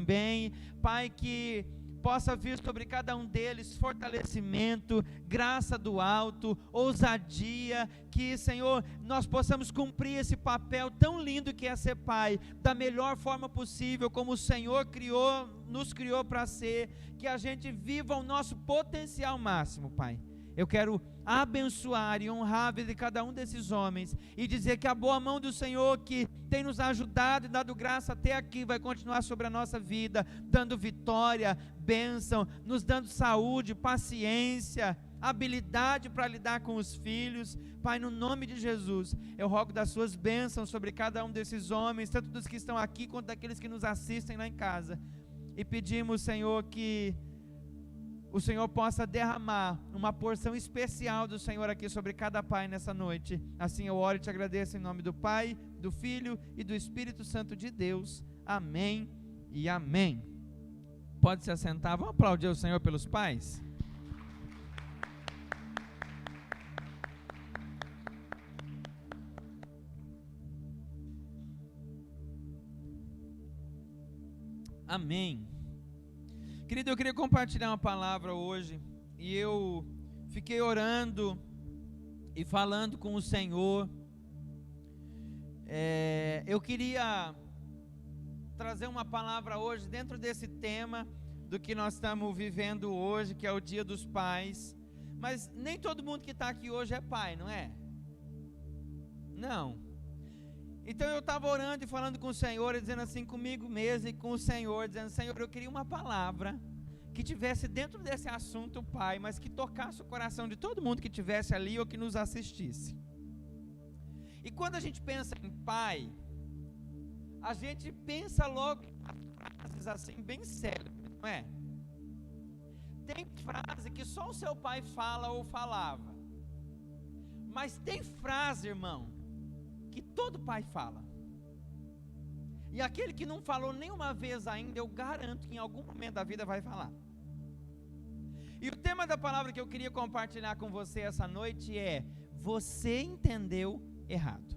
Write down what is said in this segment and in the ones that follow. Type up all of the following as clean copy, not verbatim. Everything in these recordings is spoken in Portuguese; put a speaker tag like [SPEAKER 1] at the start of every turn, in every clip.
[SPEAKER 1] também, Pai, que possa vir sobre cada um deles fortalecimento, graça do alto, ousadia, que, Senhor, nós possamos cumprir esse papel tão lindo que é ser pai, da melhor forma possível, como o Senhor nos criou para ser, que a gente viva o nosso potencial máximo, Pai. Eu quero abençoar e honrar a vida de cada um desses homens e dizer que a boa mão do Senhor, que tem nos ajudado e dado graça até aqui, vai continuar sobre a nossa vida, dando vitória, bênção, nos dando saúde, paciência, habilidade para lidar com os filhos. Pai, no nome de Jesus, eu rogo das suas bênçãos sobre cada um desses homens, tanto dos que estão aqui quanto daqueles que nos assistem lá em casa, e pedimos, Senhor, que o Senhor possa derramar uma porção especial do Senhor aqui sobre cada pai nessa noite. Assim eu oro e te agradeço em nome do Pai, do Filho e do Espírito Santo de Deus. Amém e amém. Pode se assentar. Vamos aplaudir o Senhor pelos pais? Amém. Querido, eu queria compartilhar uma palavra hoje, e eu fiquei orando e falando com o Senhor. Eu queria trazer uma palavra hoje dentro desse tema do que nós estamos vivendo hoje, que é o Dia dos Pais, mas nem todo mundo que está aqui hoje é pai, não é? Não. Então eu estava orando e falando com o Senhor, e dizendo assim comigo mesmo e com o Senhor, dizendo: Senhor, eu queria uma palavra que tivesse dentro desse assunto, Pai, mas que tocasse o coração de todo mundo que estivesse ali ou que nos assistisse. E quando a gente pensa em pai, a gente pensa logo em frases assim, bem sérias, não é? Tem frase que só o seu pai fala ou falava, mas tem frase, irmão, que todo pai fala, e aquele que não falou nenhuma vez ainda, eu garanto que em algum momento da vida vai falar. E o tema da palavra que eu queria compartilhar com você essa noite é: você entendeu errado.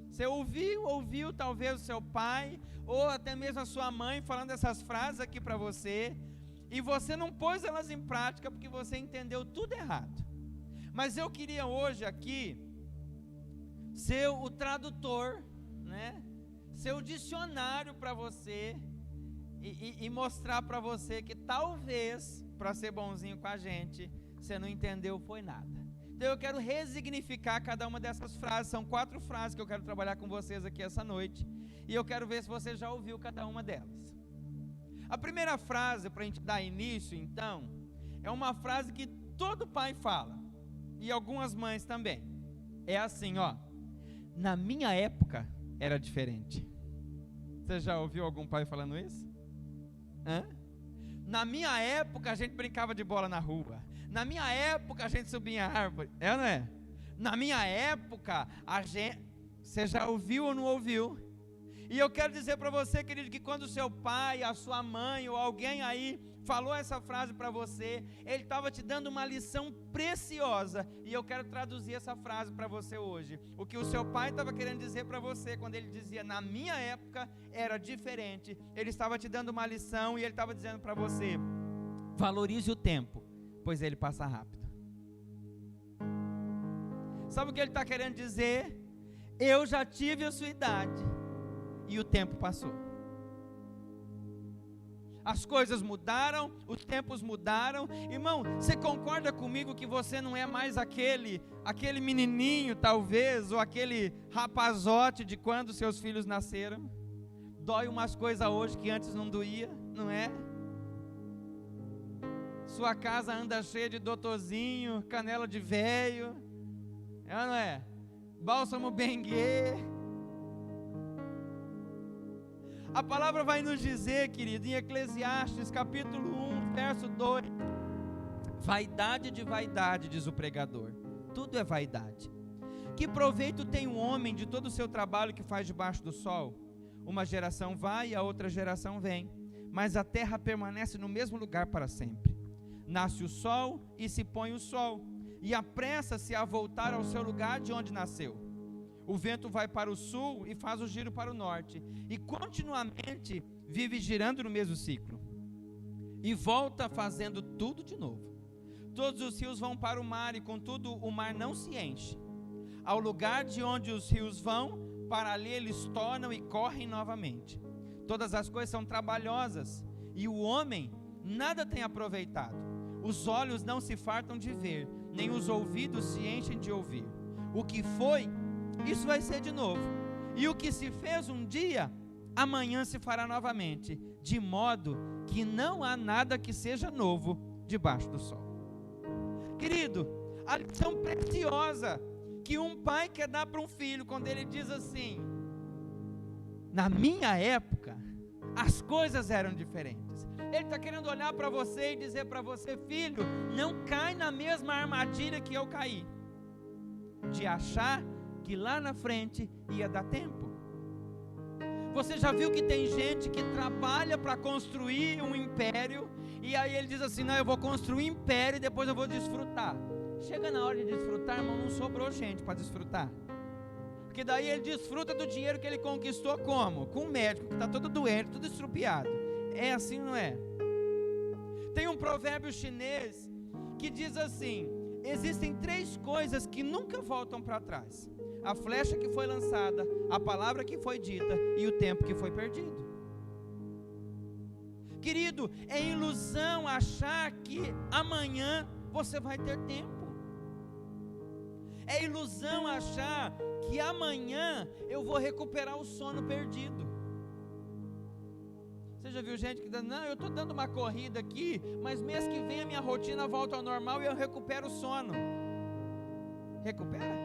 [SPEAKER 1] Você ouviu talvez o seu pai, ou até mesmo a sua mãe falando essas frases aqui para você, e você não pôs elas em prática porque você entendeu tudo errado. Mas eu queria hoje aqui ser o tradutor, né? Ser o dicionário para você e mostrar para você que talvez, para ser bonzinho com a gente, você não entendeu foi nada. Então eu quero resignificar cada uma dessas frases. São 4 frases que eu quero trabalhar com vocês aqui essa noite, e eu quero ver se você já ouviu cada uma delas. A primeira frase, para a gente dar início então, é uma frase que todo pai fala, e algumas mães também. É assim, ó: na minha época era diferente. Você já ouviu algum pai falando isso? Na minha época a gente brincava de bola na rua. Na minha época a gente subia em árvore. É ou não é? Na minha época a gente... Você já ouviu ou não ouviu? E eu quero dizer para você, querido, que quando o seu pai, a sua mãe ou alguém aí falou essa frase para você, ele estava te dando uma lição preciosa, e eu quero traduzir essa frase para você hoje. O que o seu pai estava querendo dizer para você quando ele dizia na minha época era diferente, ele estava te dando uma lição, e ele estava dizendo para você: valorize o tempo, pois ele passa rápido. Sabe o que ele está querendo dizer? Eu já tive a sua idade e o tempo passou. As coisas mudaram, os tempos mudaram. Irmão, você concorda comigo que você não é mais aquele menininho talvez, ou aquele rapazote de quando seus filhos nasceram? Dói umas coisas hoje que antes não doía, não é? Sua casa anda cheia de doutorzinho, canela de véio, é ou não é? Bálsamo Benguê. A palavra vai nos dizer, querido, em Eclesiastes capítulo 1, verso 2: vaidade de vaidade, diz o pregador, tudo é vaidade. Que proveito tem um homem de todo o seu trabalho que faz debaixo do sol? Uma geração vai e a outra geração vem, mas a terra permanece no mesmo lugar para sempre. Nasce o sol e se põe o sol, e apressa-se a voltar ao seu lugar de onde nasceu. O vento vai para o sul e faz o giro para o norte, e continuamente vive girando no mesmo ciclo, e volta fazendo tudo de novo. Todos os rios vão para o mar, e contudo o mar não se enche. Ao lugar de onde os rios vão, para ali eles tornam e correm novamente. Todas as coisas são trabalhosas, e o homem nada tem aproveitado. Os olhos não se fartam de ver, nem os ouvidos se enchem de ouvir. O que foi, isso vai ser de novo, e o que se fez um dia, amanhã se fará novamente, de modo que não há nada que seja novo debaixo do sol. Querido, a lição preciosa que um pai quer dar para um filho, quando ele diz assim: na minha época, as coisas eram diferentes. Ele está querendo olhar para você e dizer para você: filho, não cai na mesma armadilha que eu caí, de achar que lá na frente ia dar tempo. Você já viu que tem gente que trabalha para construir um império, e aí ele diz assim: não, eu vou construir um império e depois eu vou desfrutar. Chega na hora de desfrutar, irmão, não sobrou gente para desfrutar. Porque daí ele desfruta do dinheiro que ele conquistou como? Com um médico que está todo doente, tudo estrupiado. É assim, não é? Tem um provérbio chinês que diz assim: existem 3 coisas que nunca voltam para trás: a flecha que foi lançada, a palavra que foi dita e o tempo que foi perdido. Querido, é ilusão achar que amanhã você vai ter tempo. É ilusão achar que amanhã eu vou recuperar o sono perdido. Você já viu gente que diz: não, eu estou dando uma corrida aqui, mas mês que vem a minha rotina volta ao normal e eu recupero o sono. Recupera?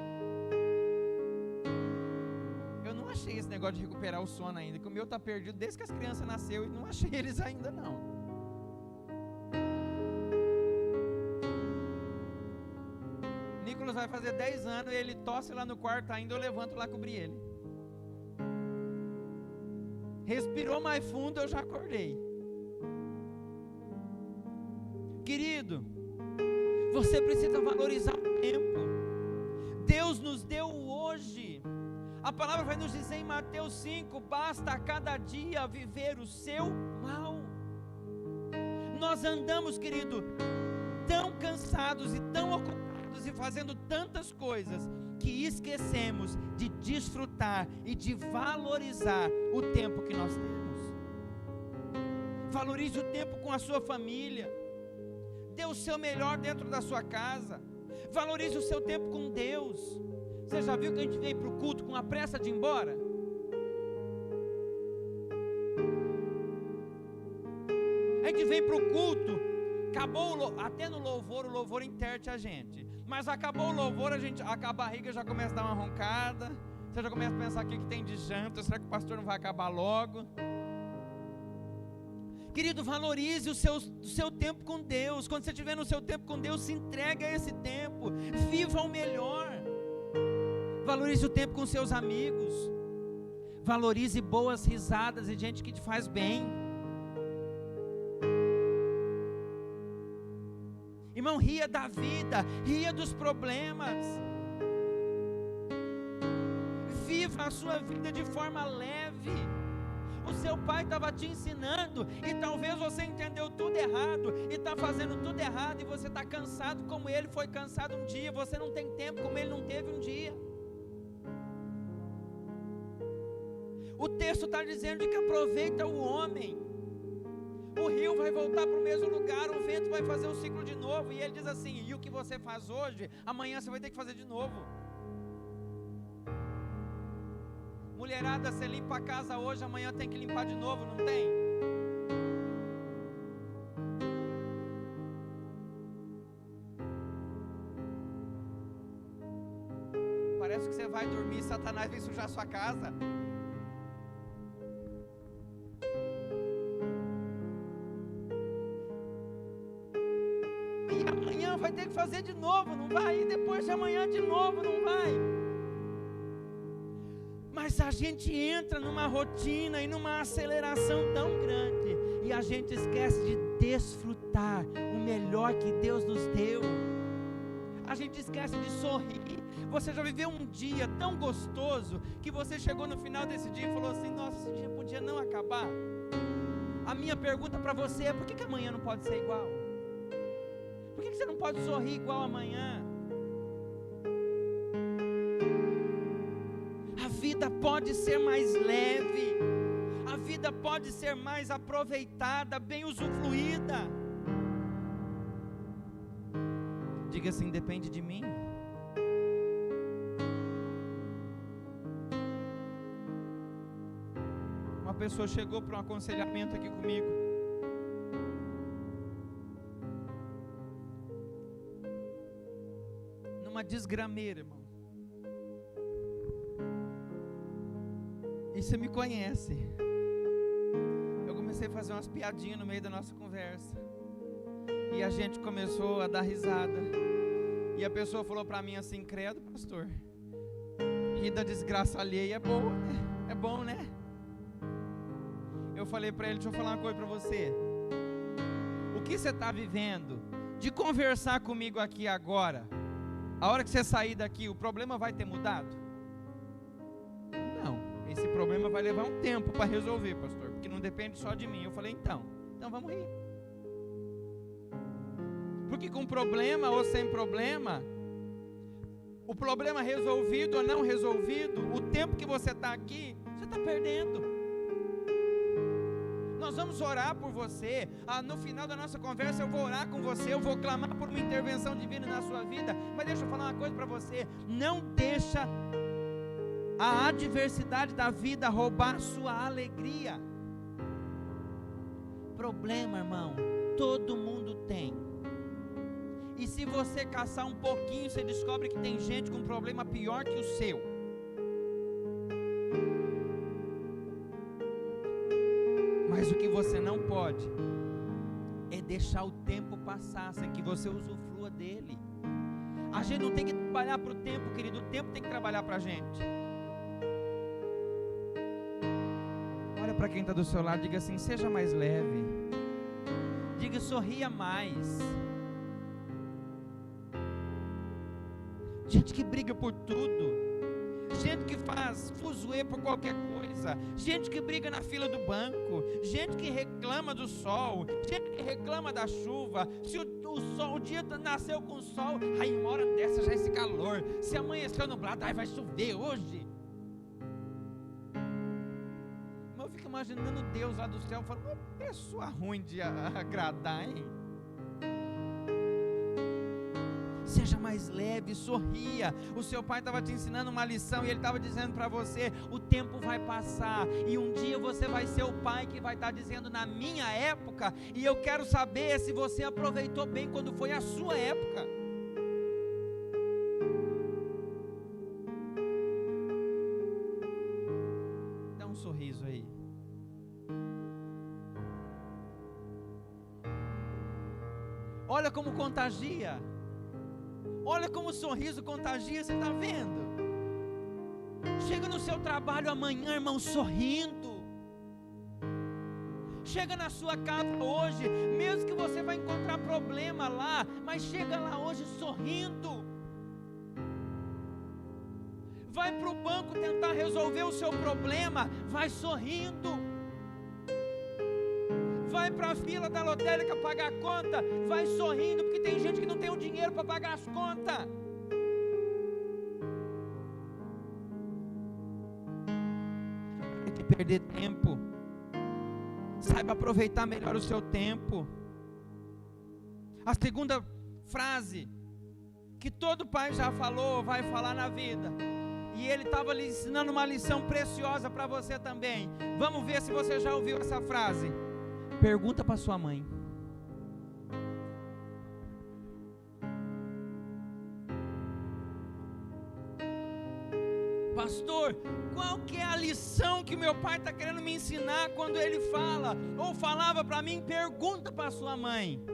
[SPEAKER 1] Eu não achei esse negócio de recuperar o sono ainda, que o meu está perdido desde que as crianças nasceram, e não achei eles ainda não. Nicolas vai fazer 10 anos e ele tosse lá no quarto ainda, eu levanto lá cobrir ele. Respirou mais fundo, eu já acordei. Querido, você precisa valorizar o tempo. Deus nos deu o hoje. A palavra vai nos dizer em Mateus 5: basta a cada dia viver o seu mal. Nós andamos, querido, tão cansados e tão ocupados e fazendo tantas coisas, que esquecemos de desfrutar e de valorizar o tempo que nós temos. Valorize o tempo com a sua família. Dê o seu melhor dentro da sua casa. Valorize o seu tempo com Deus. Você já viu que a gente vem para o culto com a pressa de ir embora? A gente vem para o culto, acabou até no louvor, o louvor interte a gente. Mas acabou o louvor, a barriga já começa a dar uma roncada. Você já começa a pensar: o que tem de janta? Será que o pastor não vai acabar logo? Querido, valorize o seu tempo com Deus. Quando você estiver no seu tempo com Deus, se entregue a esse tempo. Viva o melhor. Valorize o tempo com seus amigos. Valorize boas risadas e gente que te faz bem. Irmão, ria da vida, ria dos problemas. Viva a sua vida de forma leve. O seu pai estava te ensinando e talvez você entendeu tudo errado e está fazendo tudo errado, e você está cansado como ele foi cansado um dia. Você não tem tempo como ele não teve um dia. O texto está dizendo que aproveita o homem. O rio vai voltar para o mesmo lugar, o vento vai fazer um ciclo de novo. E ele diz assim: e o que você faz hoje, amanhã você vai ter que fazer de novo. Mulherada, você limpa a casa hoje, amanhã tem que limpar de novo, não tem? Parece que você vai dormir e Satanás vem sujar a sua casa. Amanhã vai ter que fazer de novo, não vai? E depois de amanhã de novo, não vai? Mas a gente entra numa rotina e numa aceleração tão grande, e a gente esquece de desfrutar o melhor que Deus nos deu. A gente esquece de sorrir. Você já viveu um dia tão gostoso que você chegou no final desse dia e falou assim: nossa, esse dia podia não acabar? A minha pergunta para você é: por que amanhã não pode ser igual? Por que você não pode sorrir igual amanhã? A vida pode ser mais leve, a vida pode ser mais aproveitada, bem usufruída. Diga assim: depende de mim. Uma pessoa chegou para um aconselhamento aqui comigo. Numa desgrameira, irmão. E você me conhece. Eu comecei a fazer umas piadinhas no meio da nossa conversa. E a gente começou a dar risada. E a pessoa falou para mim assim: credo, pastor, rir da desgraça alheia é boa, né? É bom, né? Eu falei para ele: deixa eu falar uma coisa para você. O que você está vivendo de conversar comigo aqui agora, a hora que você sair daqui, o problema vai ter mudado? Não, esse problema vai levar um tempo para resolver, pastor, porque não depende só de mim. Eu falei: então vamos rir. Porque com problema ou sem problema, o problema resolvido ou não resolvido, o tempo que você está aqui, você está perdendo. Nós vamos orar por você. No final da nossa conversa eu vou orar com você, eu vou clamar por uma intervenção divina na sua vida. Mas deixa eu falar uma coisa para você: não deixa a adversidade da vida roubar sua alegria. Problema, irmão, todo mundo tem. E se você caçar um pouquinho, você descobre que tem gente com um problema pior que o seu. Mas o que você não pode é deixar o tempo passar sem que você usufrua dele. A gente não tem que trabalhar para o tempo, querido, o tempo tem que trabalhar para a gente. Olha para quem está do seu lado, diga assim: seja mais leve. Diga: sorria mais. Gente que briga por tudo, gente que faz fuzuê por qualquer coisa, gente que briga na fila do banco, gente que reclama do sol, gente que reclama da chuva. Se o dia nasceu com sol, aí uma hora dessa já é esse calor. Se amanheceu nublado, aí vai chover hoje. Mas eu fico imaginando Deus lá do céu falando: uma pessoa ruim de agradar, hein? Seja mais leve, sorria. O seu pai estava te ensinando uma lição e ele estava dizendo para você: o tempo vai passar e um dia você vai ser o pai que vai estar dizendo: na minha época. E eu quero saber se você aproveitou bem quando foi a sua época. Dá um sorriso aí. Olha como contagia. Olha como o sorriso contagia, você está vendo? Chega no seu trabalho amanhã, irmão, sorrindo. Chega na sua casa hoje, mesmo que você vai encontrar problema lá, mas chega lá hoje sorrindo. Vai para o banco tentar resolver o seu problema, vai sorrindo. Vai para a fila da lotérica pagar a conta, vai sorrindo, porque tem gente que não tem o dinheiro para pagar as contas. Tem que perder tempo. Saiba aproveitar melhor o seu tempo. A segunda frase que todo pai já falou, vai falar na vida, e ele estava lhe ensinando uma lição preciosa para você também. Vamos ver se você já ouviu essa frase. Pergunta para sua mãe. Pastor, qual que é a lição que meu pai está querendo me ensinar quando ele fala, ou falava para mim? Pergunta para sua mãe.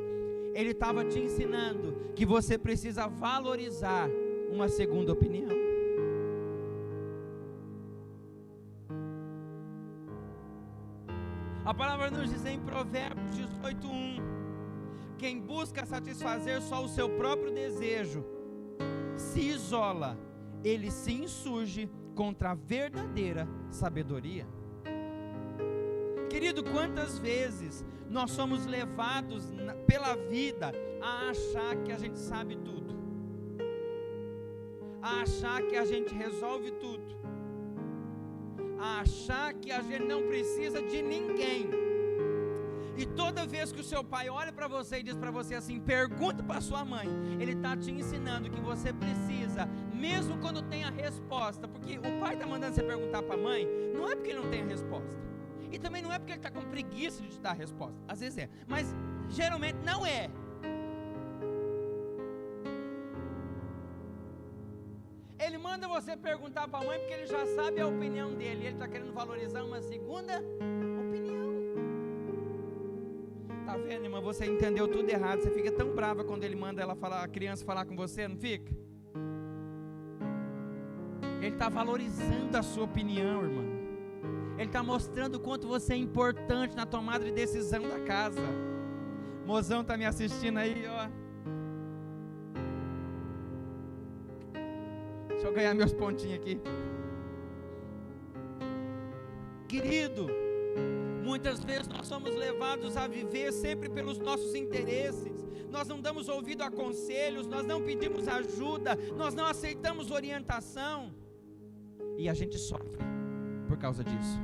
[SPEAKER 1] Ele estava te ensinando que você precisa valorizar uma segunda opinião. A palavra nos diz em Provérbios 18:1: quem busca satisfazer só o seu próprio desejo se isola ele se insurge contra a verdadeira sabedoria. Querido, quantas vezes nós somos levados pela vida a achar que a gente sabe tudo, a achar que a gente resolve tudo, a achar que a gente não precisa de ninguém. E toda vez que o seu pai olha para você e diz para você assim, pergunta para sua mãe, ele está te ensinando que você precisa, mesmo quando tem a resposta, porque o pai está mandando você perguntar para a mãe, não é porque ele não tem a resposta, e também não é porque ele está com preguiça de te dar a resposta, às vezes é, mas geralmente não é. Ele manda você perguntar para a mãe porque ele já sabe a opinião dele, e ele está querendo valorizar uma segunda opinião. Tá vendo, irmã? Você entendeu tudo errado. Você fica tão brava quando ele manda a criança falar com você, não fica? Ele está valorizando a sua opinião, irmã. Ele está mostrando o quanto você é importante na tomada de decisão da casa. Mozão está me assistindo aí, ó. Deixa eu ganhar meus pontinhos aqui. Querido, muitas vezes nós somos levados a viver sempre pelos nossos interesses, nós não damos ouvido a conselhos, nós não pedimos ajuda, nós não aceitamos orientação, e a gente sofre por causa disso.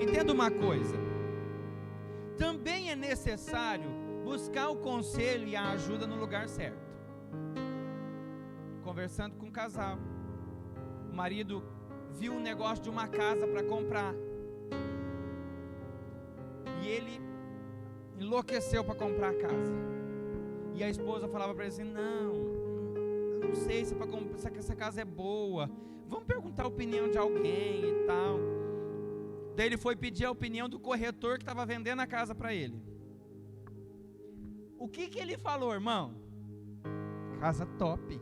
[SPEAKER 1] Entenda uma coisa, também é necessário buscar o conselho e a ajuda no lugar certo. Conversando com um casal, o marido viu um negócio de uma casa para comprar, e ele enlouqueceu para comprar a casa, e a esposa falava para ele assim, eu não sei se essa casa é boa, vamos perguntar a opinião de alguém e tal. Daí ele foi pedir a opinião do corretor que estava vendendo a casa para ele. O que ele falou, irmão? Casa top.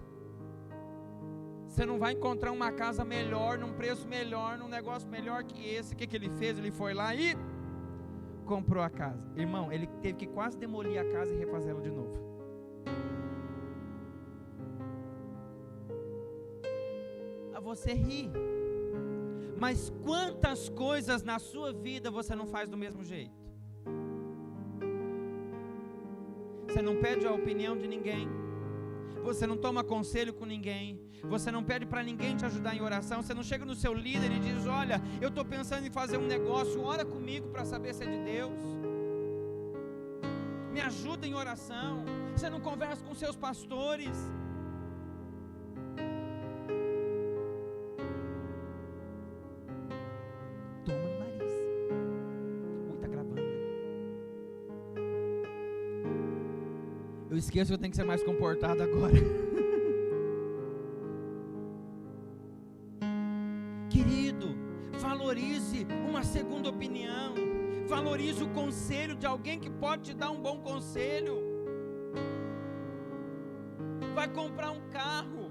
[SPEAKER 1] Você não vai encontrar uma casa melhor, num preço melhor, num negócio melhor que esse. O que ele fez? Ele foi lá e comprou a casa. Irmão, ele teve que quase demolir a casa e refazê-la de novo. A você ri. Mas quantas coisas na sua vida você não faz do mesmo jeito? Você não pede a opinião de ninguém. Você não toma conselho com ninguém, você não pede para ninguém te ajudar em oração, você não chega no seu líder e diz, olha, eu estou pensando em fazer um negócio, ora comigo para saber se é de Deus, me ajuda em oração. Você não conversa com seus pastores. Toma no nariz. Está gravando, né? Eu esqueço que eu tenho que ser mais comportado agora. Querido, valorize uma segunda opinião. Valorize o conselho de alguém que pode te dar um bom conselho. Vai comprar um carro,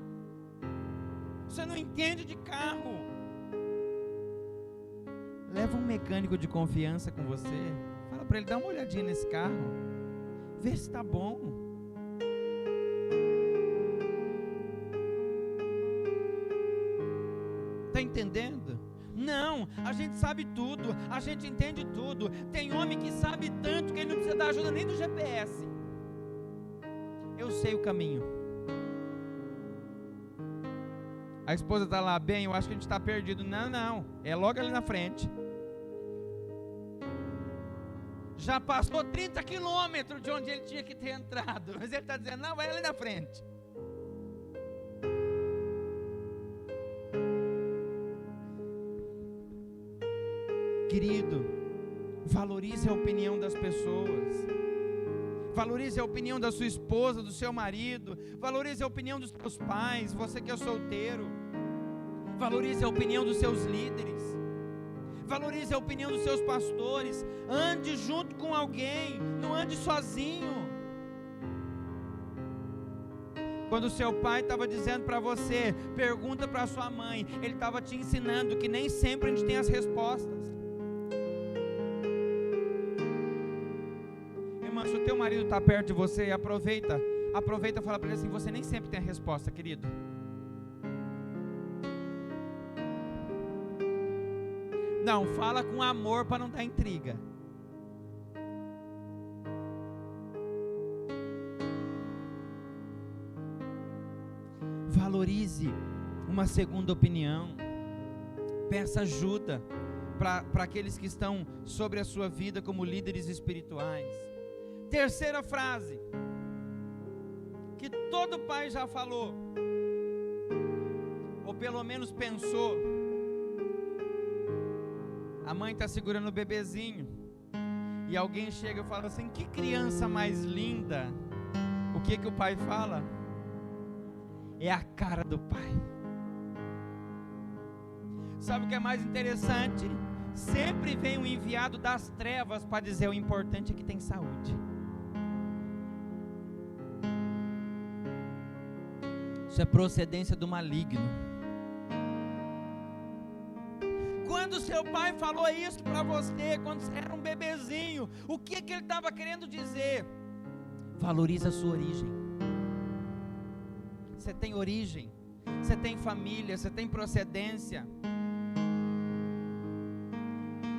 [SPEAKER 1] você não entende de carro, leva um mecânico de confiança com você. Fala para ele, dá uma olhadinha nesse carro, vê se está bom. Está entendendo? Não, a gente sabe tudo, a gente entende tudo. Tem homem que sabe tanto que ele não precisa da ajuda nem do GPS. Eu sei o caminho. A esposa está lá, bem, eu acho que a gente está perdido. Não, é logo ali na frente. Já passou 30 quilômetros de onde ele tinha que ter entrado, mas ele está dizendo, não, vai ali na frente. Querido, valorize a opinião das pessoas. Valorize a opinião da sua esposa, do seu marido. Valorize a opinião dos seus pais, você que é solteiro. Valorize a opinião dos seus líderes. Valorize a opinião dos seus pastores. Ande junto com alguém, não ande sozinho. Quando o seu pai estava dizendo para você, pergunta para sua mãe, ele estava te ensinando que nem sempre a gente tem as respostas. Irmã, se o teu marido está perto de você, aproveita e fala para ele assim, você nem sempre tem a resposta, querido. Não, fala com amor para não dar intriga. Valorize uma segunda opinião. Peça ajuda para aqueles que estão sobre a sua vida como líderes espirituais. Terceira frase, que todo pai já falou, ou pelo menos pensou. A mãe está segurando o bebezinho e alguém chega e fala assim: que criança mais linda. O que o pai fala? É a cara do pai. Sabe o que é mais interessante? Sempre vem um enviado das trevas para dizer: o importante é que tem saúde. Isso é procedência do maligno. Quando seu pai falou isso para você, quando você era um bebezinho, o que ele estava querendo dizer? Valoriza a sua origem. Você tem origem, você tem família, você tem procedência.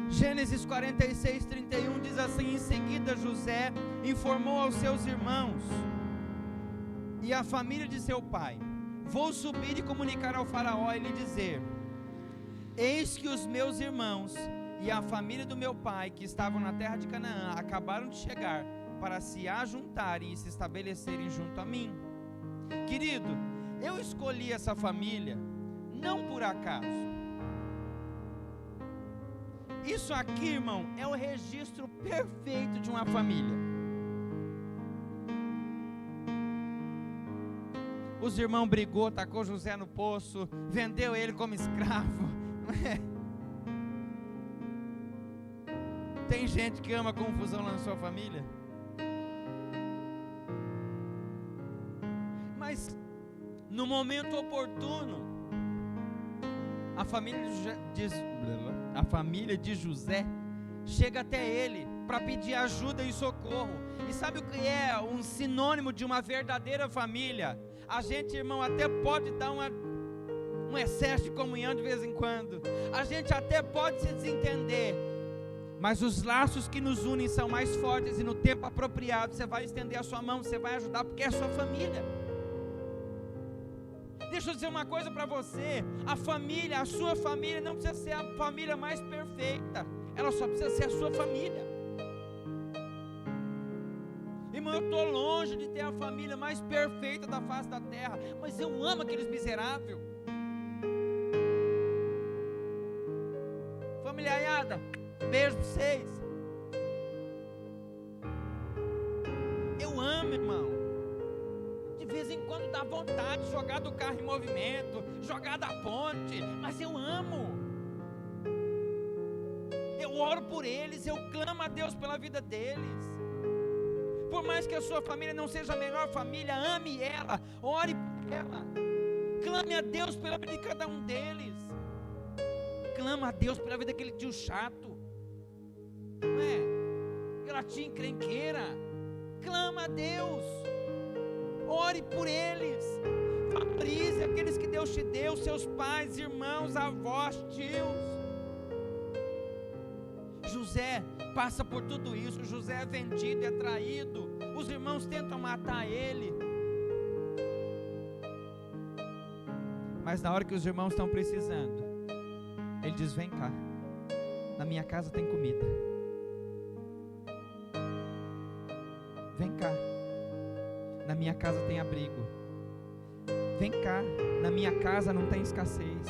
[SPEAKER 1] Gênesis 46, 31 diz assim: em seguida José informou aos seus irmãos e à família de seu pai: vou subir e comunicar ao faraó e lhe dizer: eis que os meus irmãos e a família do meu pai, que estavam na terra de Canaã, acabaram de chegar para se ajuntarem e se estabelecerem junto a mim. Querido, eu escolhi essa família não por acaso. Isso aqui, irmão, é o registro perfeito de uma família. Os irmãos brigou, tacou José no poço, vendeu ele como escravo. Tem gente que ama confusão lá na sua família? Mas no momento oportuno, a família de José chega até ele para pedir ajuda e socorro. E sabe o que é um sinônimo de uma verdadeira família? A gente, irmão, até pode dar um excesso de comunhão de vez em quando. A gente até pode se desentender, mas os laços que nos unem são mais fortes, e no tempo apropriado você vai estender a sua mão, você vai ajudar, porque é a sua família. Deixa eu dizer uma coisa para você: a família, a sua família não precisa ser a família mais perfeita, ela só precisa ser a sua família. Irmão, eu estou longe de ter a família mais perfeita da face da terra, mas eu amo aqueles miseráveis. Familiaiada, beijo para vocês. Eu amo, irmão. De vez em quando dá vontade de jogar do carro em movimento, jogar da ponte, mas eu amo. Eu oro por eles, eu clamo a Deus pela vida deles. Por mais que a sua família não seja a melhor família, ame ela, ore por ela, clame a Deus pela vida de cada um deles. Clama a Deus pela vida daquele tio chato, não é? Aquela tia encrenqueira. Clama a Deus, ore por eles, valorize aqueles que Deus te deu, seus pais, irmãos, avós, tios. José passa por tudo isso. José é vendido, é traído, os irmãos tentam matar ele, mas na hora que os irmãos estão precisando, ele diz: vem cá, na minha casa tem comida, vem cá, na minha casa tem abrigo, vem cá, na minha casa não tem escassez.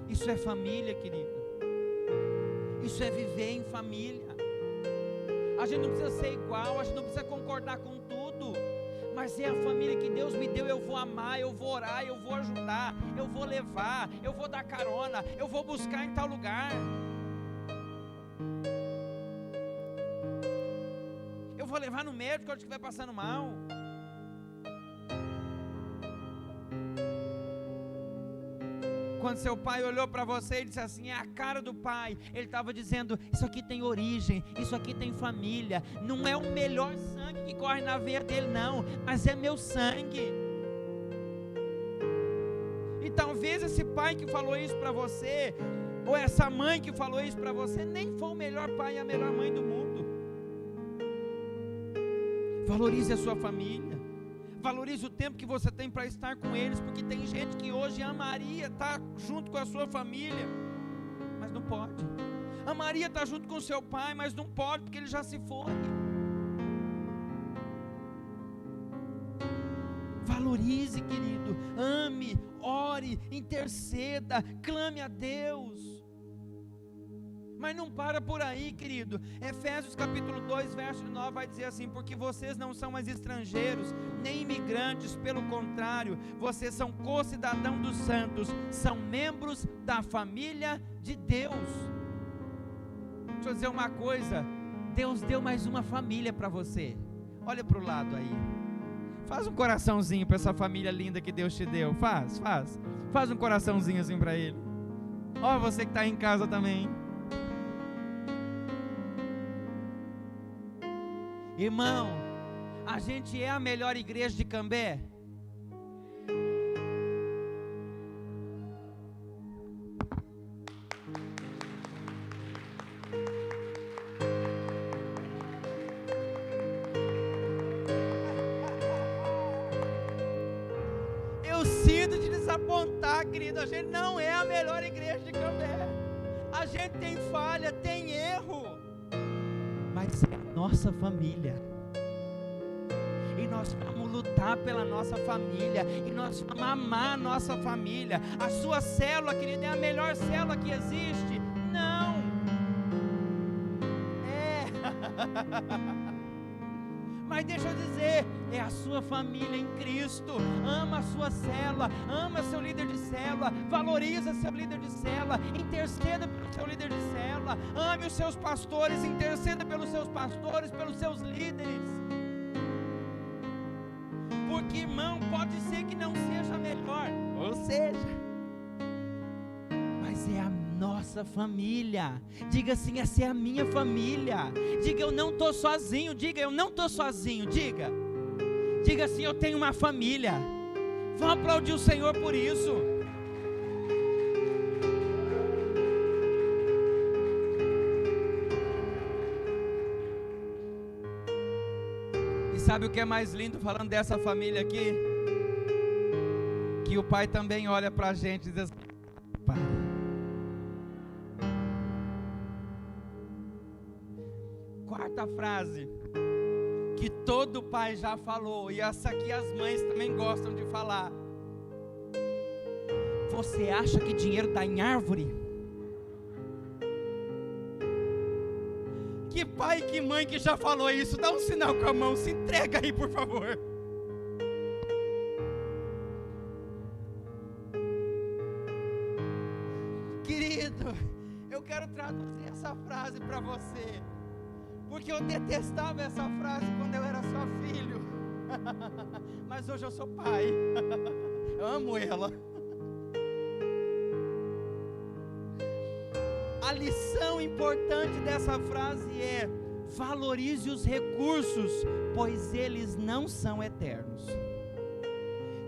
[SPEAKER 1] Isso é família, querido. Isso é viver em família. A gente não precisa ser igual, a gente não precisa concordar com tudo, mas é a família que Deus me deu. Eu vou amar, eu vou orar, eu vou ajudar, eu vou levar, eu vou dar carona, eu vou buscar em tal lugar, eu vou levar no médico quando estiver passando mal. Quando seu pai olhou para você e disse assim: é a cara do pai, ele estava dizendo: isso aqui tem origem, isso aqui tem família. Não é o melhor sangue que corre na veia dele, não, mas é meu sangue. E talvez esse pai que falou isso para você, ou essa mãe que falou isso para você, nem foi o melhor pai e a melhor mãe do mundo. Valorize a sua família, valorize o tempo que você tem para estar com eles, porque tem gente que hoje amaria estar junto com a sua família, mas não pode. Amaria estar junto com o seu pai, mas não pode, porque ele já se foi. Valorize, querido, ame, ore, interceda, clame a Deus. Mas não para por aí, querido. Efésios capítulo 2, verso 9 vai dizer assim: porque vocês não são mais estrangeiros, nem imigrantes, pelo contrário, vocês são co-cidadãos dos santos, são membros da família de Deus. Deixa eu dizer uma coisa, Deus deu mais uma família para você. Olha para o lado aí, faz um coraçãozinho para essa família linda que Deus te deu. Faz um coraçãozinho assim para ele. Ó, você que está em casa também. Irmão, a gente é a melhor igreja de Cambé? Eu sinto te desapontar, querido, a gente não é a melhor igreja de Cambé. A gente tem falha, tem erro, mas é a nossa família, e nós vamos lutar pela nossa família, e nós vamos amar a nossa família. A sua célula, querida, é a melhor célula que existe? Não, mas deixa eu dizer, é a sua família em Cristo. Ama a sua célula, ama seu líder de célula, valoriza seu líder de célula, interceda pelo seu líder de célula, ame os seus pastores, interceda pelos seus pastores, pelos seus líderes, porque, irmão, pode ser que não seja melhor, ou seja, mas é a nossa família. Diga assim: essa é a minha família. Diga: eu não estou sozinho. Diga: eu não estou sozinho. Diga assim: eu tenho uma família. Vamos aplaudir o Senhor por isso. E sabe o que é mais lindo falando dessa família aqui? Que o pai também olha pra gente e diz assim: pai. Quarta frase que todo pai já falou, e essa aqui as mães também gostam de falar: você acha que dinheiro está em árvore? Que pai, que mãe que já falou isso? Dá um sinal com a mão, se entrega aí, por favor. Querido, eu quero traduzir essa frase para você, porque eu detestava essa frase quando eu era só filho, mas hoje eu sou pai, amo ela. A lição importante dessa frase é: valorize os recursos, pois eles não são eternos.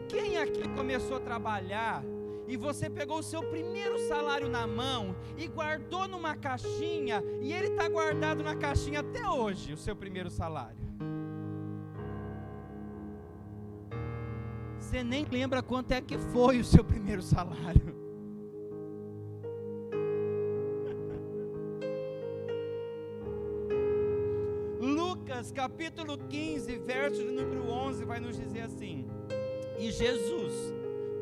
[SPEAKER 1] Quem aqui começou a trabalhar e você pegou o seu primeiro salário na mão e guardou numa caixinha, e ele está guardado na caixinha até hoje, o seu primeiro salário? Você nem lembra quanto é que foi o seu primeiro salário. Lucas capítulo 15, verso de número 11 vai nos dizer assim: e Jesus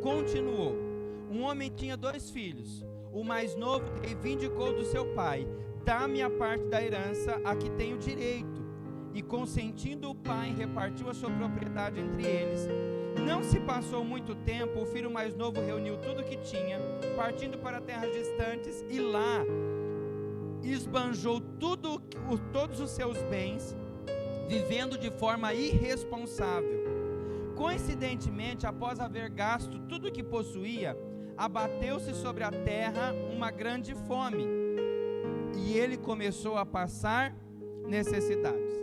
[SPEAKER 1] continuou: um homem tinha 2 filhos. O mais novo reivindicou do seu pai: dá-me a parte da herança a que tenho direito. E consentindo o pai, repartiu a sua propriedade entre eles. Não se passou muito tempo, o filho mais novo reuniu tudo o que tinha, partindo para terras distantes, e lá esbanjou todos os seus bens, vivendo de forma irresponsável. Coincidentemente, após haver gasto tudo o que possuía, abateu-se sobre a terra uma grande fome, e ele começou a passar necessidades.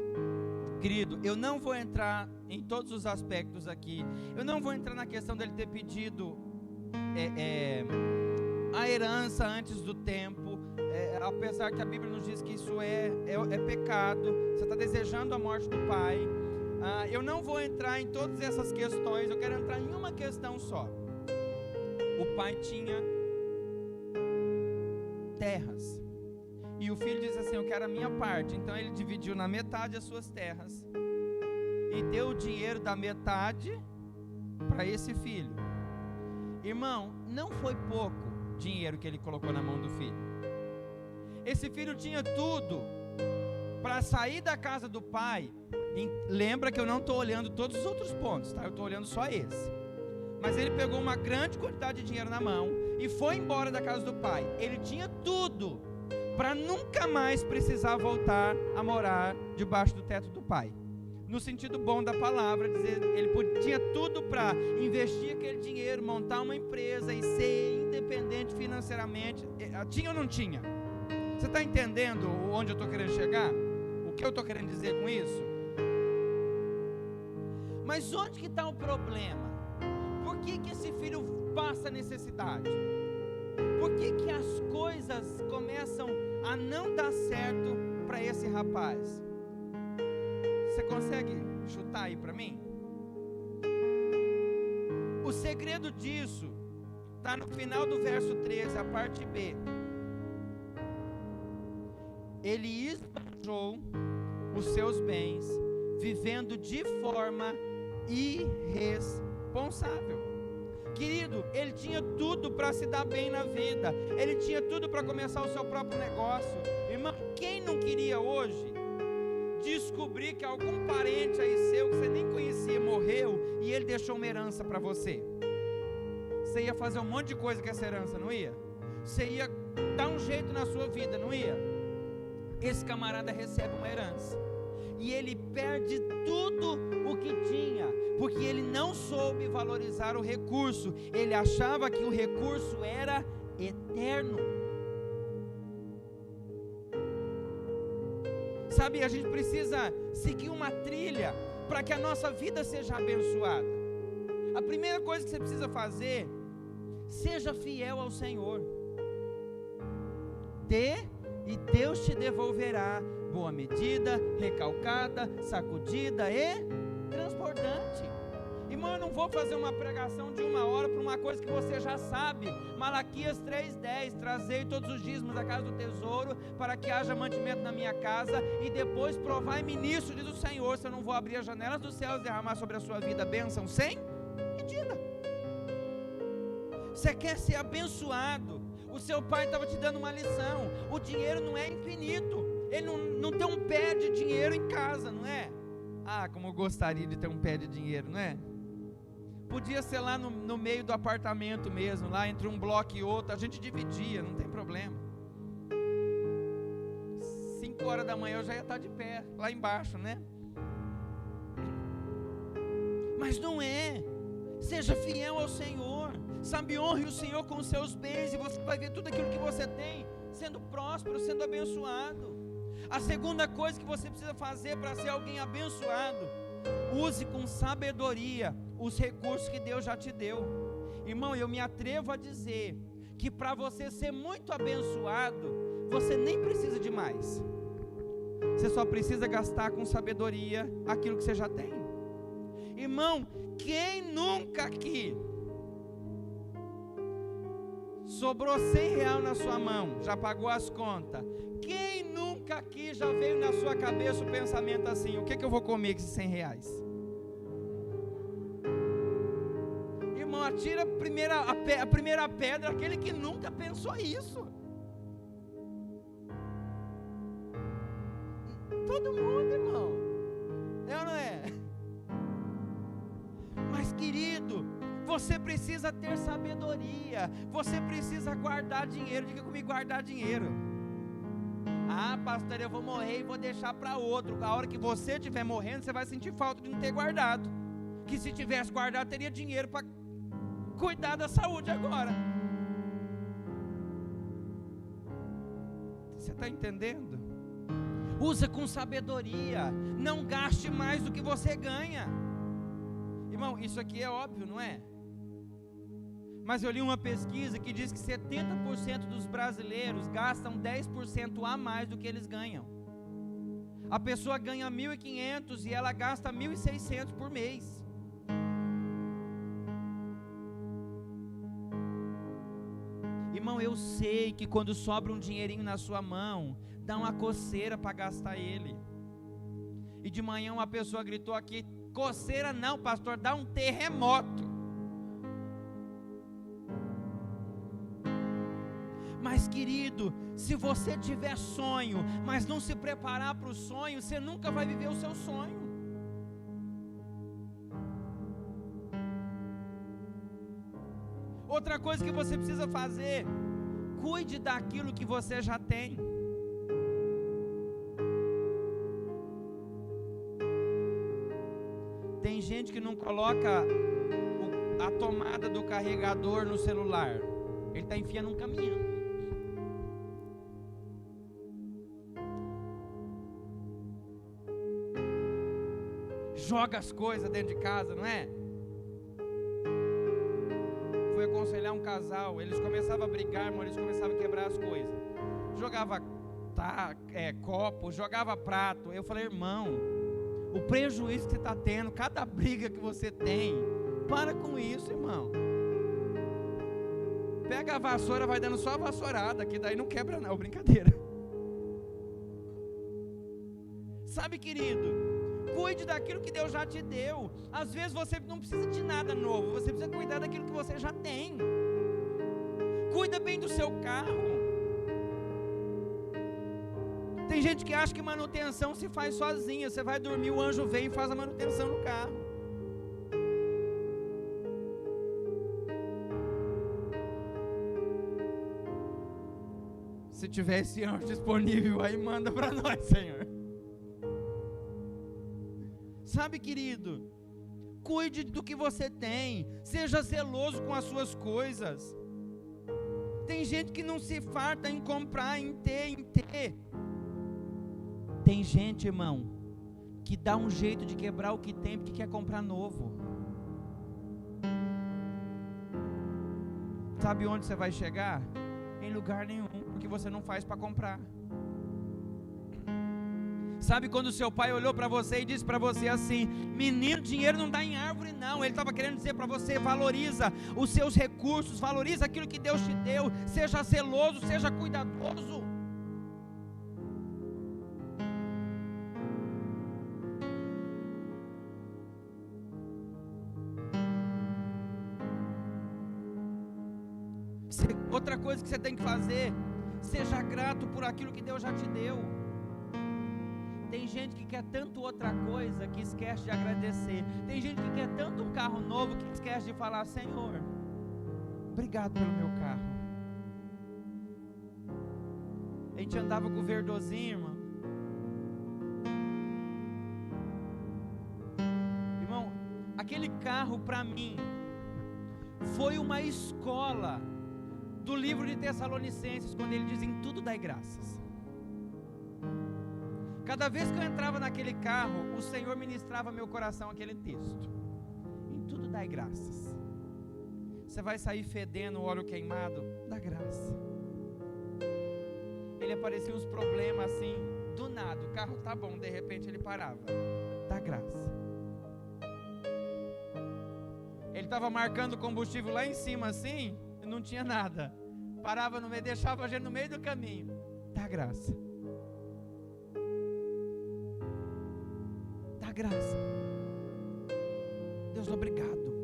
[SPEAKER 1] Querido, eu não vou entrar em todos os aspectos aqui, eu não vou entrar na questão dele ter pedido a herança antes do tempo, apesar que a Bíblia nos diz que isso é pecado. Você está desejando a morte do pai. Eu não vou entrar em todas essas questões, eu quero entrar em uma questão só. O pai tinha terras, e o filho diz assim: eu quero a minha parte. Então ele dividiu na metade as suas terras e deu o dinheiro da metade para esse filho. Irmão, não foi pouco dinheiro que ele colocou na mão do filho. Esse filho tinha tudo para sair da casa do pai. Lembra que eu não estou olhando todos os outros pontos, tá? Eu estou olhando só esse. Mas ele pegou uma grande quantidade de dinheiro na mão e foi embora da casa do pai. Ele tinha tudo para nunca mais precisar voltar a morar debaixo do teto do pai. No sentido bom da palavra, dizer, ele tinha tudo para investir aquele dinheiro, montar uma empresa e ser independente financeiramente. Tinha ou não tinha? Você está entendendo onde eu estou querendo chegar? O que eu estou querendo dizer com isso? Mas onde que está o problema? Por que esse filho passa necessidade? Por que as coisas começam a não dar certo para esse rapaz? Você consegue chutar aí para mim? O segredo disso está no final do verso 13, a parte B. Ele esbanjou os seus bens, vivendo de forma irresponsável. Querido, ele tinha tudo para se dar bem na vida. Ele tinha tudo para começar o seu próprio negócio. Irmão, quem não queria hoje descobrir que algum parente aí seu que você nem conhecia morreu e ele deixou uma herança para você? Você ia fazer um monte de coisa com essa herança, não ia? Você ia dar um jeito na sua vida, não ia? Esse camarada recebe uma herança e ele perde tudo o que tinha, porque ele não soube valorizar o recurso. Ele achava que o recurso era eterno. Sabe, a gente precisa seguir uma trilha para que a nossa vida seja abençoada. A primeira coisa que você precisa fazer: seja fiel ao Senhor. Dê e Deus te devolverá, boa medida, recalcada, sacudida e transbordante. Irmão, eu não vou fazer uma pregação de 1 hora para uma coisa que você já sabe. Malaquias 3:10: trazei todos os dízimos da casa do tesouro, para que haja mantimento na minha casa, e depois provai-me nisso, diz o Senhor, se eu não vou abrir as janelas dos céus e derramar sobre a sua vida bênção sem medida. Você quer ser abençoado? O seu pai estava te dando uma lição. O dinheiro não é infinito. Ele não tem um pé de dinheiro em casa, não é? Ah, como eu gostaria de ter um pé de dinheiro, não é? Podia ser lá no meio do apartamento mesmo, lá entre um bloco e outro, a gente dividia, não tem problema. 5 horas da manhã eu já ia estar de pé, lá embaixo, né? Mas não é. Seja fiel ao Senhor. Sabe, honre o Senhor com os seus bens, e você vai ver tudo aquilo que você tem sendo próspero, sendo abençoado. A segunda coisa que você precisa fazer para ser alguém abençoado: use com sabedoria os recursos que Deus já te deu. Irmão, eu me atrevo a dizer que para você ser muito abençoado, você nem precisa de mais. Você só precisa gastar com sabedoria aquilo que você já tem. Irmão, quem nunca aqui sobrou R$100 na sua mão, já pagou as contas? Quem nunca aqui já veio na sua cabeça o pensamento assim: o que eu vou comer com esses R$100? Irmão, atira a primeira pedra aquele que nunca pensou isso. Todo mundo, irmão, é ou não é? Mas, querido, você precisa ter sabedoria. Você precisa guardar dinheiro. Diga comigo: guardar dinheiro. Ah, pastor, eu vou morrer e vou deixar para outro. A hora que você estiver morrendo, você vai sentir falta de não ter guardado. Que se tivesse guardado, teria dinheiro para cuidar da saúde agora. Você está entendendo? Usa com sabedoria. Não gaste mais do que você ganha. Irmão, isso aqui é óbvio, não é? Mas eu li uma pesquisa que diz que 70% dos brasileiros gastam 10% a mais do que eles ganham. A pessoa ganha 1.500 e ela gasta 1.600 por mês. Irmão, eu sei que quando sobra um dinheirinho na sua mão, dá uma coceira para gastar ele. E de manhã uma pessoa gritou aqui: coceira não, pastor, dá um terremoto. Mas querido, se você tiver sonho, mas não se preparar para o sonho, você nunca vai viver o seu sonho. Outra coisa que você precisa fazer: cuide daquilo que você já tem. Tem gente que não coloca a tomada do carregador no celular, ele está enfiando um caminhão. Joga as coisas dentro de casa, não é? Fui aconselhar um casal, eles começavam a brigar, irmão, eles começavam a quebrar as coisas. Jogava copo, jogava prato. Eu falei: irmão, o prejuízo que você está tendo, cada briga que você tem, para com isso, irmão. Pega a vassoura, vai dando só a vassourada, que daí não quebra não, brincadeira. Sabe, querido, cuide daquilo que Deus já te deu. Às vezes você não precisa de nada novo, você precisa cuidar daquilo que você já tem. Cuida bem do seu carro. Tem gente que acha que manutenção se faz sozinha. Você vai dormir, o anjo vem e faz a manutenção no carro. Se tiver esse anjo disponível aí, manda para nós, Senhor. Sabe, querido, cuide do que você tem, seja zeloso com as suas coisas. Tem gente que não se farta em comprar, em ter. Tem gente, irmão, que dá um jeito de quebrar o que tem porque quer comprar novo. Sabe onde você vai chegar? Em lugar nenhum, porque você não faz para comprar. Sabe quando seu pai olhou para você e disse para você assim: menino, dinheiro não dá em árvore não. Ele estava querendo dizer para você: valoriza os seus recursos, valoriza aquilo que Deus te deu, seja zeloso, seja cuidadoso. Outra coisa que você tem que fazer: seja grato por aquilo que Deus já te deu. Tem gente que quer tanto outra coisa que esquece de agradecer. Tem gente que quer tanto um carro novo que esquece de falar: Senhor, obrigado pelo meu carro. A gente andava com o Verdozinho, irmão. Irmão, aquele carro para mim foi uma escola do livro de Tessalonicenses, quando ele diz: em tudo dai graças. Cada vez que eu entrava naquele carro, o Senhor ministrava meu coração aquele texto: em tudo dai graças. Você vai sair fedendo o óleo queimado? Dá graça. Ele aparecia uns problemas assim, do nada, o carro tá bom, de repente ele parava. Dá graça. Ele estava marcando combustível lá em cima assim, e não tinha nada. Parava no meio, deixava a gente no meio do caminho. Dá graça. Graça. Deus, obrigado.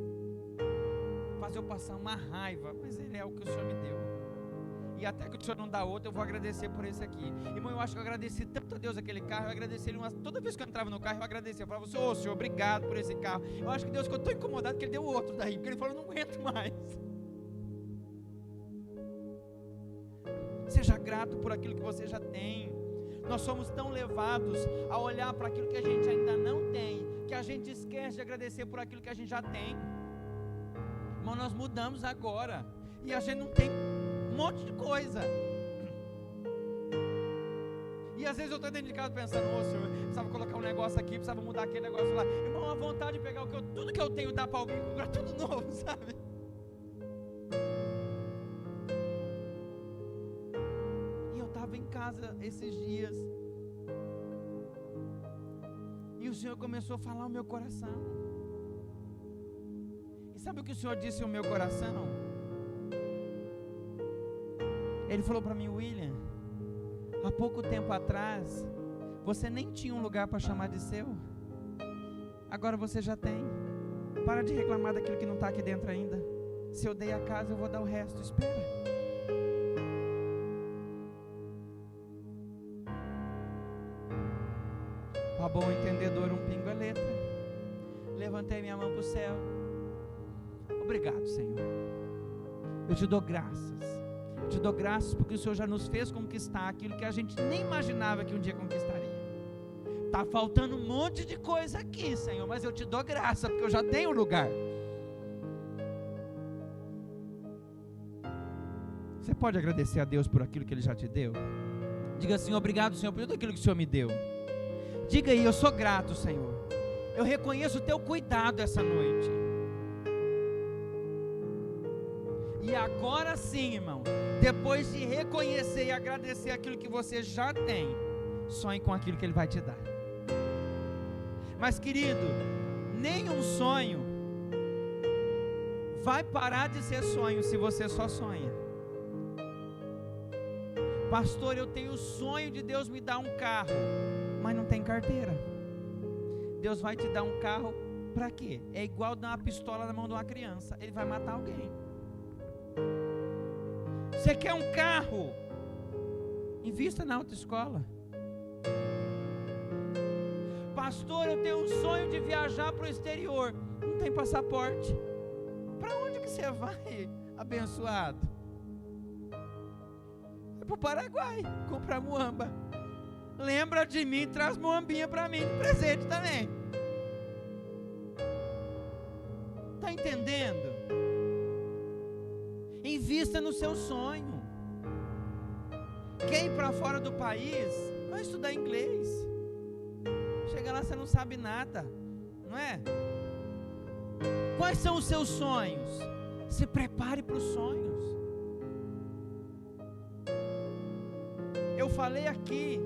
[SPEAKER 1] Faz eu passar uma raiva, mas Ele é o que o Senhor me deu. E até que o Senhor não dá outro, eu vou agradecer por esse aqui. Irmão, eu acho que eu agradeci tanto a Deus aquele carro. Eu agradeci Ele toda vez que eu entrava no carro, eu agradecia. Eu falava: Senhor, obrigado por esse carro. Eu acho que Deus ficou tão incomodado que Ele deu outro daí, porque Ele falou: não aguento mais. Seja grato por aquilo que você já tem. Nós somos tão levados a olhar para aquilo que a gente ainda não tem, que a gente esquece de agradecer por aquilo que a gente já tem. Mas nós mudamos agora, e a gente não tem um monte de coisa. E às vezes eu estou dentro de casa pensando: Senhor, precisava colocar um negócio aqui, precisava mudar aquele negócio lá. Irmão, a vontade de pegar tudo que eu tenho, dar para alguém e comprar tudo novo, sabe? estava em casa esses dias, e o Senhor começou a falar ao meu coração. E sabe o que o Senhor disse ao meu coração? Ele falou para mim: William, há pouco tempo atrás, você nem tinha um lugar para chamar de seu. Agora você já tem. Para de reclamar daquilo que não está aqui dentro ainda. Se eu dei a casa, eu vou dar o resto. Espera. Para bom entendedor, um pingo é letra. Levantei minha mão para o céu. Obrigado, Senhor. Eu te dou graças. Eu te dou graças porque o Senhor já nos fez conquistar aquilo que a gente nem imaginava que um dia conquistaria. Está faltando um monte de coisa aqui, Senhor, mas eu te dou graça porque eu já tenho lugar. Você pode agradecer a Deus por aquilo que Ele já te deu? Diga assim: obrigado, Senhor, por tudo aquilo que o Senhor me deu. Diga aí: eu sou grato, Senhor. Eu reconheço o teu cuidado essa noite. E agora sim, irmão, depois de reconhecer e agradecer aquilo que você já tem, sonhe com aquilo que Ele vai te dar. Mas, querido, nenhum sonho vai parar de ser sonho se você só sonha. Pastor, eu tenho o sonho de Deus me dar um carro, mas não tem carteira. Deus vai te dar um carro para quê? É igual dar uma pistola na mão de uma criança, ele vai matar alguém. Você quer um carro? Invista na autoescola. Pastor, eu tenho um sonho de viajar para o exterior. Não tem passaporte. Para onde que você vai, abençoado? É para o Paraguai, comprar muamba. Lembra de mim, traz muambinha para mim de presente também. Está entendendo? Invista no seu sonho. Quer ir para fora do país? Vai estudar inglês. Chega lá, você não sabe nada, não é? Quais são os seus sonhos? Se prepare para os sonhos. Eu falei aqui,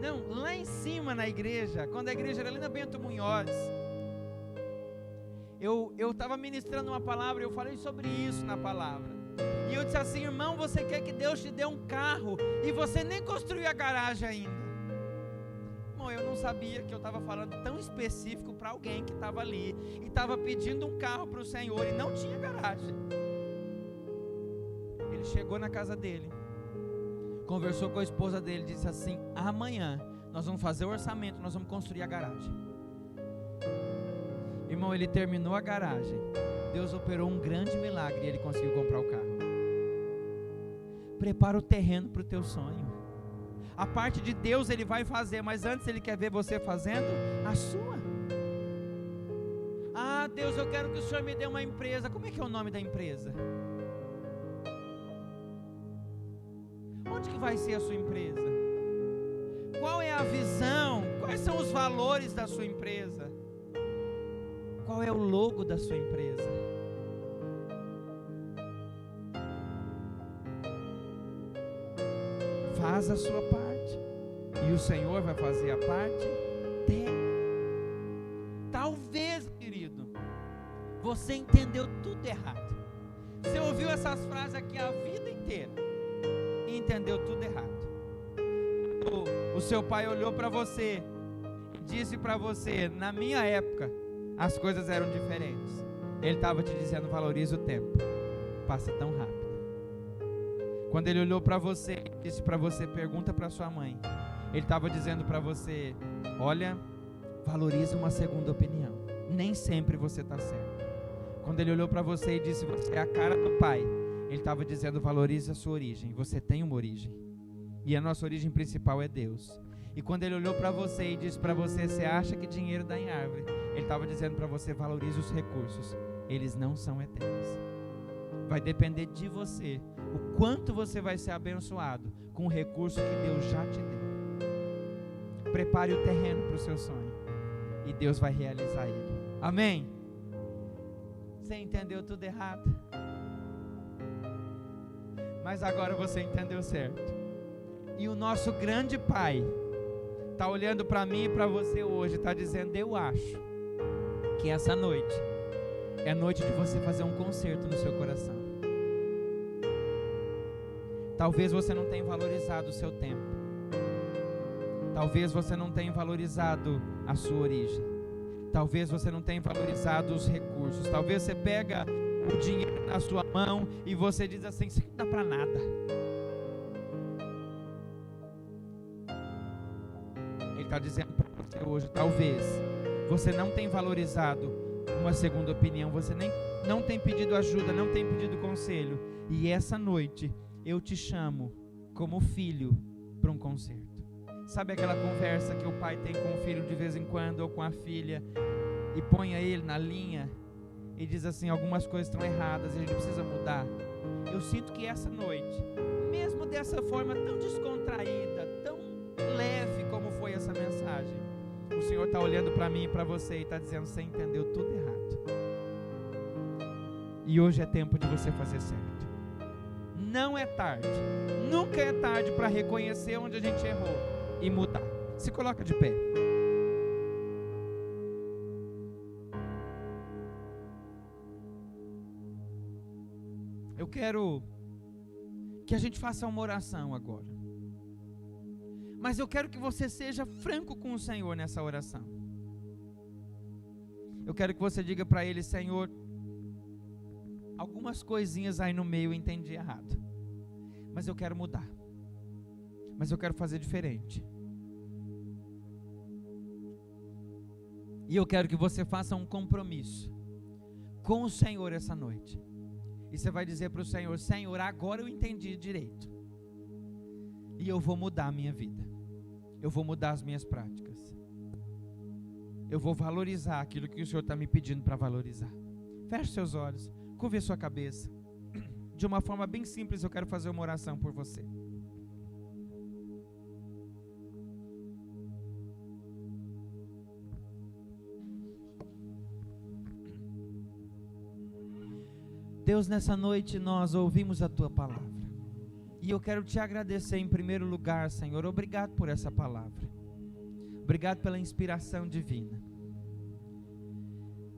[SPEAKER 1] não, lá em cima na igreja, quando a igreja era ali na Bento Munhoz, eu estava ministrando uma palavra, eu falei sobre isso na palavra, e eu disse assim: irmão, você quer que Deus te dê um carro, e você nem construiu a garagem ainda. Eu não sabia que eu estava falando tão específico para alguém que estava ali e estava pedindo um carro para o Senhor e não tinha garagem. Ele chegou na casa dele, conversou com a esposa dele, disse assim: amanhã nós vamos fazer o orçamento, nós vamos construir a garagem. Irmão, ele terminou a garagem, Deus operou um grande milagre e ele conseguiu comprar o carro. Prepara o terreno para o teu sonho. A parte de Deus Ele vai fazer, mas antes Ele quer ver você fazendo a sua. Ah, Deus, eu quero que o Senhor me dê uma empresa. Como é que é o nome da empresa? Onde que vai ser a sua empresa? Qual é a visão? Quais são os valores da sua empresa? Qual é o logo da sua empresa? Faz a sua parte e o Senhor vai fazer a parte dele. Talvez, querido, você entendeu tudo errado. Você ouviu essas frases aqui a vida inteira e entendeu tudo errado. O seu pai olhou para você e disse para você: na minha época as coisas eram diferentes. Ele estava te dizendo: valorize o tempo, passa tão rápido. Quando ele olhou para você e disse para você: pergunta para sua mãe, ele estava dizendo para você: olha, valorize uma segunda opinião, nem sempre você está certo. Quando ele olhou para você e disse: você é a cara do pai, ele estava dizendo: valorize a sua origem, você tem uma origem, e a nossa origem principal é Deus. E quando ele olhou para você e disse para você: você acha que dinheiro dá em árvore, ele estava dizendo para você: valorize os recursos, eles não são eternos. Vai depender de você o quanto você vai ser abençoado com o recurso que Deus já te deu. Prepare o terreno para o seu sonho e Deus vai realizar ele. Amém? Você entendeu tudo errado, mas agora você entendeu certo. E o nosso grande Pai está olhando para mim e para você hoje, está dizendo: eu acho que essa noite é a noite de você fazer um concerto no seu coração. Talvez você não tenha valorizado o seu tempo. Talvez você não tenha valorizado a sua origem. Talvez você não tenha valorizado os recursos. Talvez você pega o dinheiro na sua mão e você diz assim: isso não dá para nada. Ele está dizendo para você hoje: talvez você não tenha valorizado uma segunda opinião, você não tem pedido ajuda, não tem pedido conselho. E essa noite eu te chamo como filho para um concerto. Sabe aquela conversa que o pai tem com o filho de vez em quando, ou com a filha, e põe ele na linha e diz assim: algumas coisas estão erradas, a gente precisa mudar. Eu sinto que essa noite, mesmo dessa forma tão descontraída, tão leve como foi essa mensagem, o Senhor está olhando para mim e para você e está dizendo: você entendeu tudo errado. E hoje é tempo de você fazer certo. Não é tarde, nunca é tarde para reconhecer onde a gente errou e mudar. Se coloca de pé. Eu quero que a gente faça uma oração agora. Mas eu quero que você seja franco com o Senhor nessa oração. Eu quero que você diga para Ele: Senhor, algumas coisinhas aí no meio eu entendi errado, mas eu quero mudar, mas eu quero fazer diferente. E eu quero que você faça um compromisso com o Senhor essa noite. E você vai dizer para o Senhor: Senhor, agora eu entendi direito, e eu vou mudar a minha vida, eu vou mudar as minhas práticas, eu vou valorizar aquilo que o Senhor está me pedindo para valorizar. Feche seus olhos, curve a sua cabeça. De uma forma bem simples, eu quero fazer uma oração por você. Deus, nessa noite nós ouvimos a Tua palavra. E eu quero Te agradecer em primeiro lugar, Senhor. Obrigado por essa palavra. Obrigado pela inspiração divina.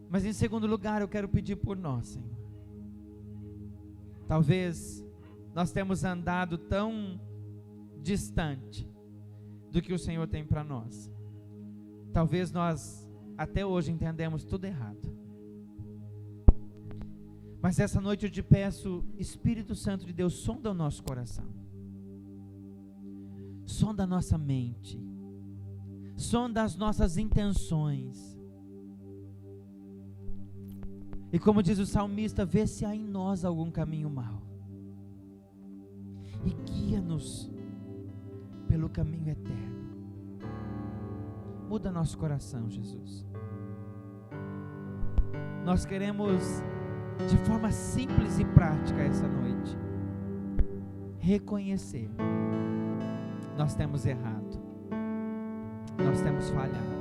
[SPEAKER 1] Mas em segundo lugar, eu quero pedir por nós, Senhor. Talvez nós temos andado tão distante do que o Senhor tem para nós. Talvez nós até hoje entendemos tudo errado. Mas essa noite eu te peço, Espírito Santo de Deus, sonda o nosso coração, sonda a nossa mente, sonda as nossas intenções. E como diz o salmista, vê se há em nós algum caminho mau e guia-nos pelo caminho eterno. Muda nosso coração, Jesus. Nós queremos, de forma simples e prática essa noite, reconhecer: nós temos errado, nós temos falhado,